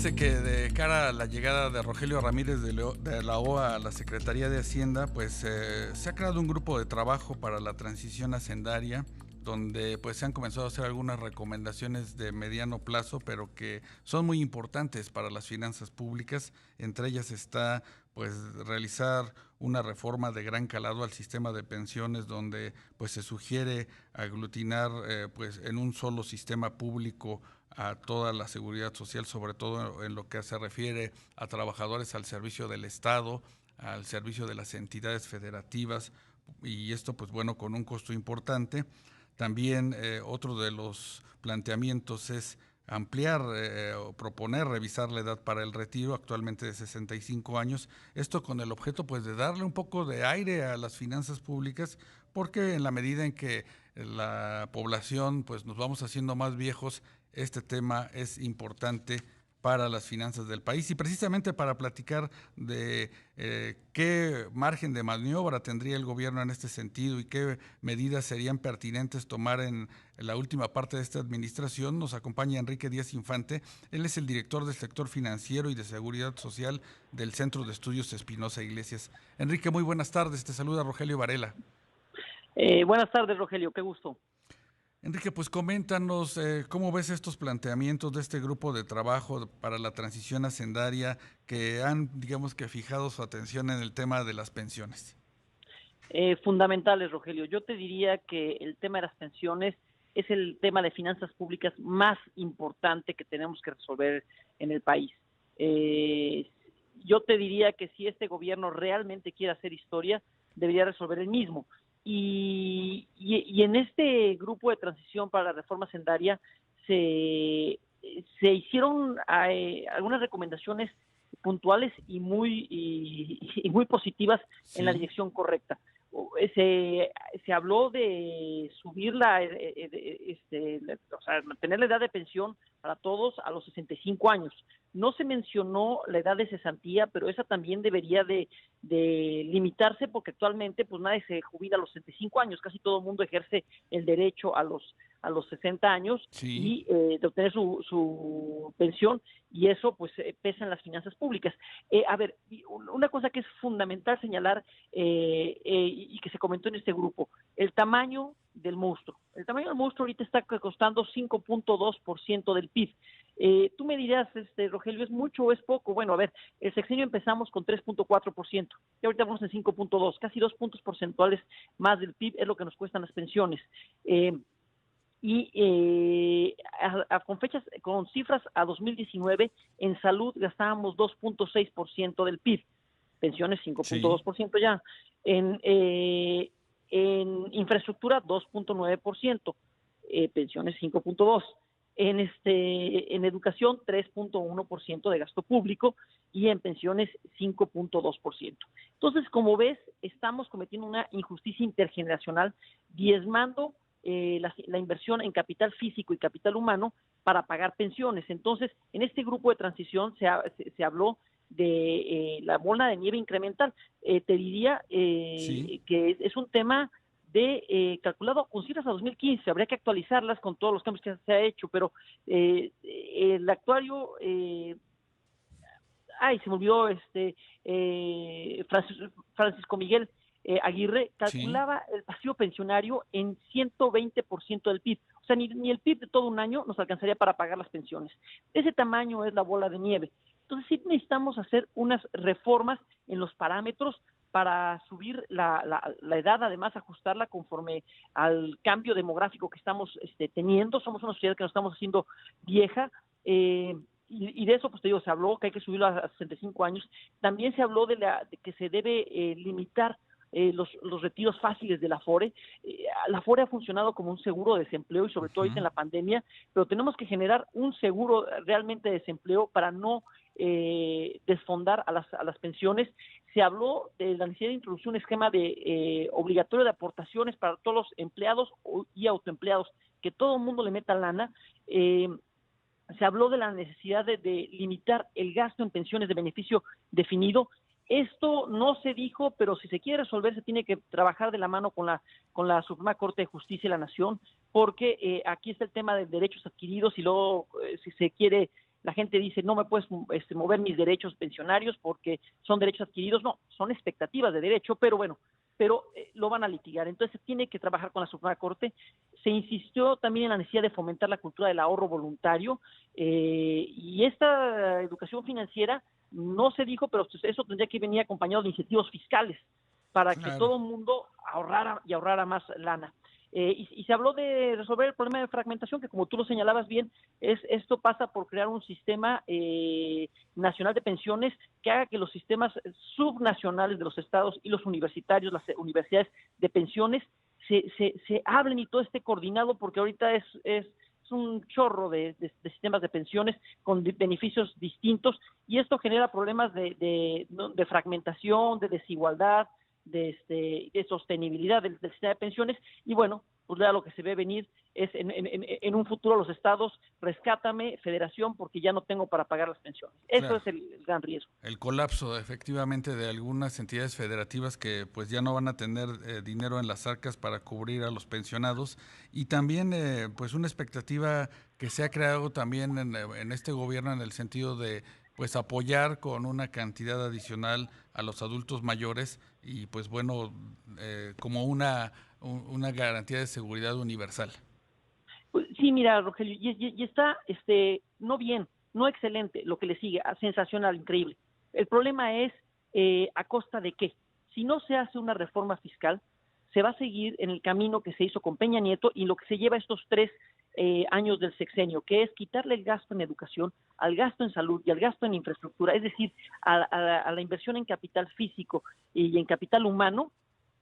fíjese que de cara a la llegada de Rogelio Ramírez de la OA a la Secretaría de Hacienda, pues se ha creado un grupo de trabajo para la transición hacendaria, donde pues se han comenzado a hacer algunas recomendaciones de mediano plazo, pero que son muy importantes para las finanzas públicas. Entre ellas está pues realizar una reforma de gran calado al sistema de pensiones, donde pues se sugiere aglutinar pues en un solo sistema público a toda la seguridad social, sobre todo en lo que se refiere a trabajadores al servicio del Estado, al servicio de las entidades federativas, y esto pues bueno con un costo importante. También otro de los planteamientos es ampliar o proponer revisar la edad para el retiro, actualmente de 65 años, esto con el objeto pues de darle un poco de aire a las finanzas públicas, porque en la medida en que la población pues nos vamos haciendo más viejos, este tema es importante para las finanzas del país. Y precisamente para platicar de qué margen de maniobra tendría el gobierno en este sentido y qué medidas serían pertinentes tomar en la última parte de esta administración, nos acompaña Enrique Díaz Infante. Él es el director del sector financiero y de seguridad social del Centro de Estudios Espinosa Iglesias. Enrique, muy buenas tardes. Te saluda Rogelio Varela. Buenas tardes, Rogelio, qué gusto. Enrique, pues coméntanos cómo ves estos planteamientos de este grupo de trabajo para la transición hacendaria que han, digamos que, fijado su atención en el tema de las pensiones. Fundamentales, Rogelio. Yo te diría que el tema de las pensiones es el tema de finanzas públicas más importante que tenemos que resolver en el país. Eh, yo te diría que si este gobierno realmente quiere hacer historia, debería resolver el mismo. Y en este grupo de transición para la reforma hacendaria se hicieron algunas recomendaciones puntuales y muy positivas en la Sí, dirección correcta. Se habló de subir o sea, mantener la edad de pensión para todos a los 65 años. No se mencionó la edad de cesantía, pero esa también debería de limitarse porque actualmente pues nadie se jubila a los 65 años, casi todo el mundo ejerce el derecho a los 60 años sí. y de obtener su pensión, y eso pues pesa en las finanzas públicas. A ver, una cosa que es fundamental señalar y que se comentó en este grupo, el tamaño del monstruo. El tamaño del monstruo ahorita está costando 5.2% del PIB. Tú me dirás, Rogelio, ¿es mucho o es poco? Bueno, a ver, el sexenio empezamos con 3.4%, y ahorita vamos en 5.2%, casi 2 puntos porcentuales más del PIB es lo que nos cuestan las pensiones. Con fechas, con cifras a 2019, en salud gastábamos 2.6% del PIB, pensiones Sí, 5.2% ya, en, eh, en infraestructura 2.9%, pensiones 5.2%, en educación 3.1% de gasto público y en pensiones 5.2%. Entonces, como ves, estamos cometiendo una injusticia intergeneracional, diezmando la inversión en capital físico y capital humano para pagar pensiones. Entonces, en este grupo de transición se habló de la bola de nieve incremental. Te diría sí. que es un tema calculado con cifras a 2015, habría que actualizarlas con todos los cambios que se ha hecho, pero el actuario, se me olvidó, Francisco Miguel Aguirre, Sí, calculaba el pasivo pensionario en 120% del PIB. O sea, ni el PIB de todo un año nos alcanzaría para pagar las pensiones. Ese tamaño es la bola de nieve. Entonces sí necesitamos hacer unas reformas en los parámetros para subir la edad, además ajustarla conforme al cambio demográfico que estamos teniendo. Somos una sociedad que nos estamos haciendo vieja, y de eso, pues te digo, se habló que hay que subirlo a 65 años. También se habló de que se debe limitar los retiros fáciles de la Afore. La Afore ha funcionado como un seguro de desempleo y sobre todo ahorita en uh-huh. la pandemia, pero tenemos que generar un seguro realmente de desempleo para no desfondar a las pensiones. Se habló de la necesidad de introducir un esquema de obligatorio de aportaciones para todos los empleados y autoempleados, que todo el mundo le meta lana. Se habló de la necesidad de limitar el gasto en pensiones de beneficio definido. Esto no se dijo, pero si se quiere resolver se tiene que trabajar de la mano con la Suprema Corte de Justicia de la Nación, porque aquí está el tema de derechos adquiridos y luego si se quiere la gente dice, no me puedes mover mis derechos pensionarios porque son derechos adquiridos. No, son expectativas de derecho, pero bueno, lo van a litigar. Entonces se tiene que trabajar con la Suprema Corte. Se insistió también en la necesidad de fomentar la cultura del ahorro voluntario, y esta educación financiera no se dijo, pero eso tendría que venir acompañado de incentivos fiscales para que Claro. todo el mundo ahorrara más lana. Y se habló de resolver el problema de fragmentación, que como tú lo señalabas bien, esto pasa por crear un sistema nacional de pensiones que haga que los sistemas subnacionales de los estados y los universitarios, las universidades de pensiones, se hablen y todo esté coordinado, porque ahorita es un chorro de sistemas de pensiones con beneficios distintos, y esto genera problemas de fragmentación, de desigualdad, de sostenibilidad del sistema de pensiones. Y bueno, pues ya lo que se ve venir es en un futuro los estados, rescátame, federación, porque ya no tengo para pagar las pensiones. Eso Claro. es el gran riesgo. El colapso efectivamente de algunas entidades federativas que pues ya no van a tener dinero en las arcas para cubrir a los pensionados, y también pues una expectativa que se ha creado también en este gobierno en el sentido de pues apoyar con una cantidad adicional a los adultos mayores y pues bueno, como una garantía de seguridad universal. Pues, sí, mira, Rogelio, y está no bien, no excelente lo que le sigue, sensacional, increíble. El problema es a costa de qué. Si no se hace una reforma fiscal, se va a seguir en el camino que se hizo con Peña Nieto y lo que se lleva estos 3 años del sexenio, que es quitarle el gasto en educación, al gasto en salud y al gasto en infraestructura, es decir, a la inversión en capital físico y en capital humano,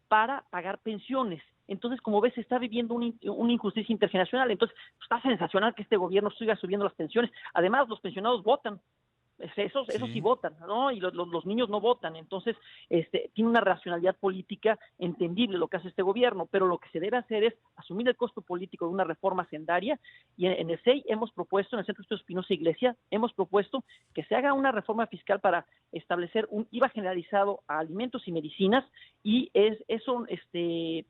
para pagar pensiones. Entonces, como ves, se está viviendo una injusticia intergeneracional. Entonces, pues, está sensacional que este gobierno siga subiendo las pensiones. Además, los pensionados votan. Esos sí Sí. votan, ¿no? Y los niños no votan. Entonces, tiene una racionalidad política entendible lo que hace este gobierno, pero lo que se debe hacer es asumir el costo político de una reforma hacendaria, y en el CEI hemos propuesto, en el Centro de Estudios Espinosa Iglesia, hemos propuesto que se haga una reforma fiscal para establecer un IVA generalizado a alimentos y medicinas, y eso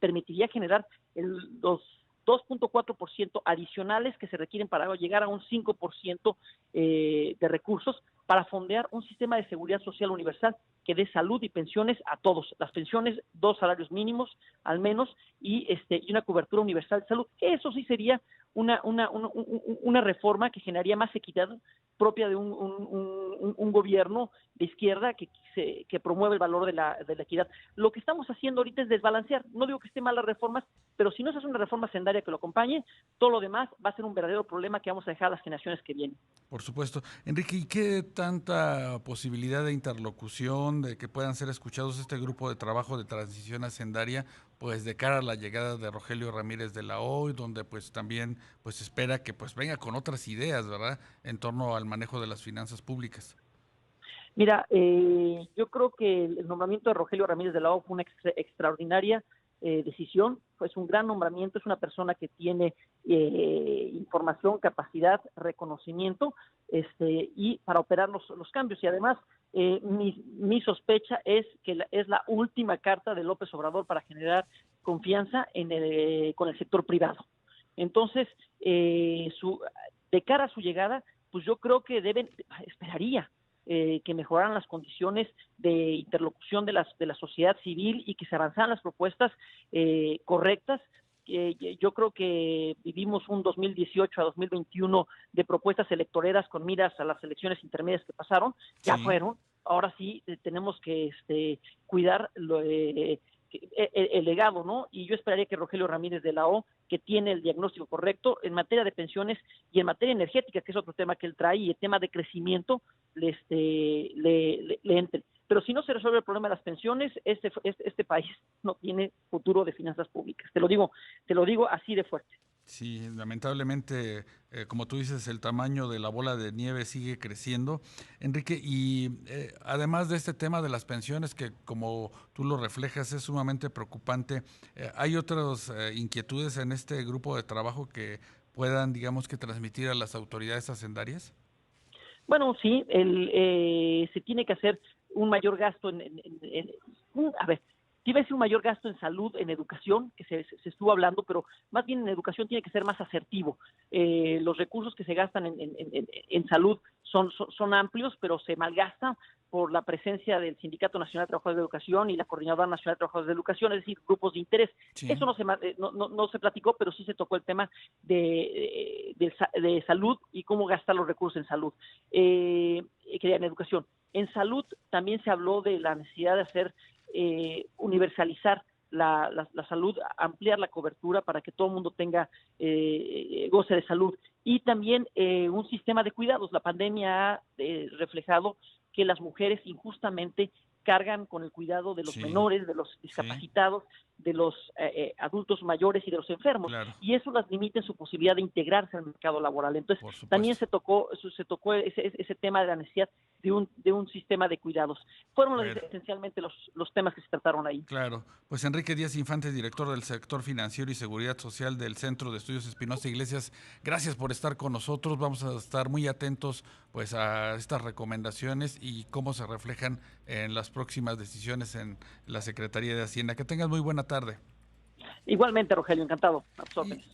permitiría generar los 2.4% adicionales que se requieren para llegar a un 5% de recursos para fondear un sistema de seguridad social universal que dé salud y pensiones a todos. Las pensiones, 2 salarios mínimos al menos, y una cobertura universal de salud. Eso sí sería una reforma que generaría más equidad propia de un gobierno de izquierda que promueve el valor de la equidad. Lo que estamos haciendo ahorita es desbalancear. No digo que esté mal las reformas, pero si no se hace una reforma sendaria que lo acompañe, todo lo demás va a ser un verdadero problema que vamos a dejar a las generaciones que vienen. Por supuesto. Enrique, ¿y qué tanta posibilidad de interlocución, de que puedan ser escuchados este grupo de trabajo de transición hacendaria, pues de cara a la llegada de Rogelio Ramírez de la O, donde pues también pues espera que pues venga con otras ideas, ¿verdad?, en torno al manejo de las finanzas públicas. Mira, yo creo que el nombramiento de Rogelio Ramírez de la O fue una extraordinaria decisión. Es un gran nombramiento, es una persona que tiene información, capacidad, reconocimiento, y para operar los cambios. Y además, mi sospecha es que es la última carta de López Obrador para generar confianza con el sector privado. Entonces, de cara a su llegada, pues yo creo que esperaría que mejoraran las condiciones de interlocución de la sociedad civil y que se avanzaran las propuestas correctas. Yo creo que vivimos un 2018 a 2021 de propuestas electoreras con miras a las elecciones intermedias que pasaron, ya Sí. fueron. Ahora sí tenemos que cuidar el legado, ¿no? Y yo esperaría que Rogelio Ramírez de la O, que tiene el diagnóstico correcto en materia de pensiones y en materia energética, que es otro tema que él trae, y el tema de crecimiento, le entre. Pero si no se resuelve el problema de las pensiones, este país no tiene futuro de finanzas públicas. Te lo digo así de fuerte. Sí, lamentablemente, como tú dices, el tamaño de la bola de nieve sigue creciendo. Enrique, y además de este tema de las pensiones, que como tú lo reflejas es sumamente preocupante, ¿hay otras inquietudes en este grupo de trabajo que puedan, digamos, que transmitir a las autoridades hacendarias? Bueno, sí, se tiene que hacer un mayor gasto a ver, Te iba a decir un mayor gasto en salud, en educación, que se estuvo hablando, pero más bien en educación tiene que ser más asertivo. Los recursos que se gastan en salud son amplios, pero se malgastan por la presencia del Sindicato Nacional de Trabajadores de Educación y la Coordinadora Nacional de Trabajadores de Educación, es decir, grupos de interés. Sí. Eso no se platicó, pero sí se tocó el tema de salud y cómo gastar los recursos en salud, en educación. En salud también se habló de la necesidad de hacer universalizar la salud, ampliar la cobertura para que todo el mundo tenga goce de salud, y también un sistema de cuidados. La pandemia ha reflejado que las mujeres injustamente cargan con el cuidado de los menores, de los discapacitados, de los adultos mayores y de los enfermos, y eso las limita en su posibilidad de integrarse al mercado laboral. Entonces, también se tocó ese tema de la necesidad de un sistema de cuidados. Fueron esencialmente los temas que se trataron ahí. Claro. Pues Enrique Díaz Infante, director del sector financiero y seguridad social del Centro de Estudios Espinosa Iglesias, gracias por estar con nosotros. Vamos a estar muy atentos pues a estas recomendaciones y cómo se reflejan en las próximas decisiones en la Secretaría de Hacienda. Que tengas muy buena tarde. Igualmente, Rogelio, encantado. A tus órdenes.